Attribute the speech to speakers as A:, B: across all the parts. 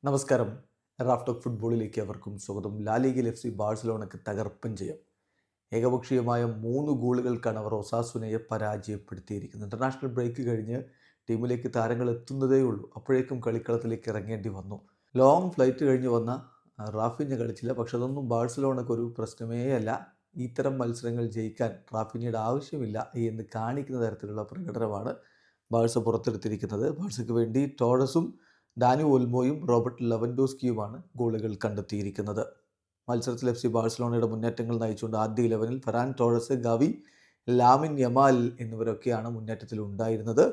A: നമസ്കാരം. Raf talk ഫുട്ബോളിലേക്ക് അവർക്കും സ്വാഗതം. ലാലിഗയിൽ FC ബാഴ്സലോണയ്ക്ക് തകർപ്പൻ ജയം. ഏകപക്ഷീയമായ 3 ഗോളുകൾക്കാണ് അവർ ഒസാസുനയെ പരാജയപ്പെടുത്തിയിരിക്കുന്നത്. ഇൻ്റർനാഷണൽ ബ്രേക്ക് കഴിഞ്ഞ് ടീമിലേക്ക് താരങ്ങൾ എത്തുന്നതേ ഉള്ളൂ. അപ്പോഴേക്കും കളിക്കളത്തിലേക്ക് ഇറങ്ങേണ്ടി വന്നു. ലോങ് ഫ്ലൈറ്റ് കഴിഞ്ഞ് വന്ന റാഫിഞ്ഞ കളിച്ചില്ല. പക്ഷെ അതൊന്നും ബാഴ്സലോണയ്ക്കൊരു പ്രശ്നമേ അല്ല. ഇത്തരം മത്സരങ്ങൾ ജയിക്കാൻ റാഫിഞ്ഞയുടെ ആവശ്യമില്ല എന്ന് കാണിക്കുന്ന തരത്തിലുള്ള പ്രകടനമാണ് ബാഴ്സ പുറത്തെടുത്തിരിക്കുന്നത്. ബാഴ്സയ്ക്ക് വേണ്ടി ടോറസും ഡാനി ഓൽമോയും റോബർട്ട് ലെവൻഡോസ്കിയുമാണ് ഗോളുകൾ കണ്ടെത്തിയിരിക്കുന്നത്. മത്സരത്തിൽ FC ബാഴ്സലോണയുടെ മുന്നേറ്റങ്ങൾ നയിച്ചുകൊണ്ട് ആദ്യ 11-ൽ Ferran Torres, Gavi, Lamine Yamal എന്നിവരൊക്കെയാണ് മുന്നേറ്റത്തിൽ ഉണ്ടായിരുന്നത്.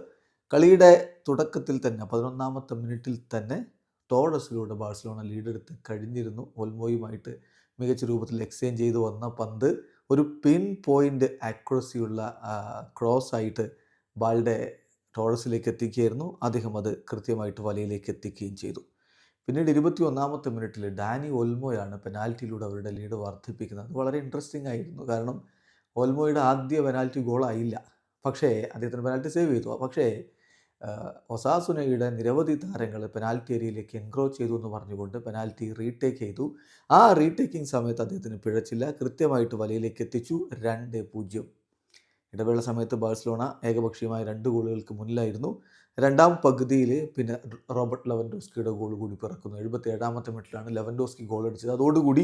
A: കളിയുടെ തുടക്കത്തിൽ തന്നെ 11ാമത്തെ മിനിറ്റിൽ തന്നെ ടോറസിലൂടെ ബാഴ്സലോണ ലീഡെടുത്ത് കഴിഞ്ഞിരുന്നു. ഓൽമോയുമായിട്ട് മികച്ച രൂപത്തിൽ എക്സ്ചേഞ്ച് ചെയ്ത് വന്ന പന്ത് ഒരു പിൻ പോയിൻ്റ് ആക്യുറസിയുള്ള ക്രോസ് ആയിട്ട് ബാൾഡെ ടോറസിലേക്ക് എത്തിക്കുകയായിരുന്നു. അദ്ദേഹം അത് കൃത്യമായിട്ട് വലയിലേക്ക് എത്തിക്കുകയും ചെയ്തു. പിന്നീട് 21ാമത്തെ മിനിറ്റിൽ ഡാനി ഓൽമോയാണ് പെനാൽറ്റിയിലൂടെ അവരുടെ ലീഡ് വർദ്ധിപ്പിക്കുന്നത്. അത് വളരെ ഇൻട്രസ്റ്റിംഗ് ആയിരുന്നു. കാരണം ഓൽമോയുടെ ആദ്യ പെനാൽറ്റി ഗോളായില്ല, പക്ഷേ അദ്ദേഹത്തിന് പെനാൽറ്റി സേവ് ചെയ്തു. പക്ഷേ ഒസാസുനയുടെ നിരവധി താരങ്ങൾ പെനാൽറ്റി ഏരിയയിലേക്ക് എൻക്രോച്ച് ചെയ്തു എന്ന് പറഞ്ഞുകൊണ്ട് പെനാൽറ്റി റീടേക്ക് ചെയ്തു. ആ റീടേക്കിംഗ് സമയത്ത് അദ്ദേഹത്തിന് പിഴച്ചില്ല, കൃത്യമായിട്ട് വലയിലേക്ക് എത്തിച്ചു. 2-0. ഇടവേള സമയത്ത് ബാഴ്സലോണ ഏകപക്ഷീയമായ 2 ഗോളുകൾക്ക് മുന്നിലായിരുന്നു. രണ്ടാം പകുതിയിൽ പിന്നെ റോബർട്ട് ലെവൻഡോസ്കിയുടെ ഗോൾ കൂടി പിറക്കുന്നു. 77ാമത്തെ മിനിറ്റിലാണ് ലെവൻഡോസ്കി ഗോൾ അടിച്ചത്. അതോടുകൂടി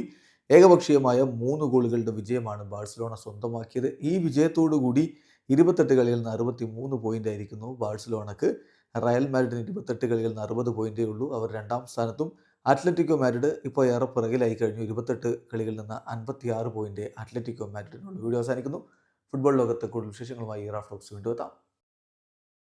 A: ഏകപക്ഷീയമായ 3 ഗോളുകളുടെ വിജയമാണ് ബാഴ്സലോണ സ്വന്തമാക്കിയത്. ഈ വിജയത്തോടുകൂടി 28 കളികളിൽ നിന്ന് 63 പോയിൻ്റ് ആയിരിക്കുന്നു ബാഴ്സലോണക്ക്. റയൽ മാഡ്രിഡിന് 28 കളികളിൽ നിന്ന് 60 പോയിൻ്റേ ഉള്ളൂ. അവർ 2ാം സ്ഥാനത്തും. അത്ലറ്റിക്കോ മാഡ്രിഡ് ഇപ്പോൾ ഏറെ പിറകിലായി കഴിഞ്ഞു. 28 കളികളിൽ നിന്ന് 56 പോയിൻ്റ് അത്ലറ്റിക്കോ മാഡ്രിഡിനുള്ളൂ. വീഡിയോ അവസാനിക്കുന്നു. ഫുട്ബോൾ ലോകത്തെ കൂടുതൽ വിശേഷങ്ങളുമായി റാഫ് ടോക്സ് വീണ്ടും എത്താം.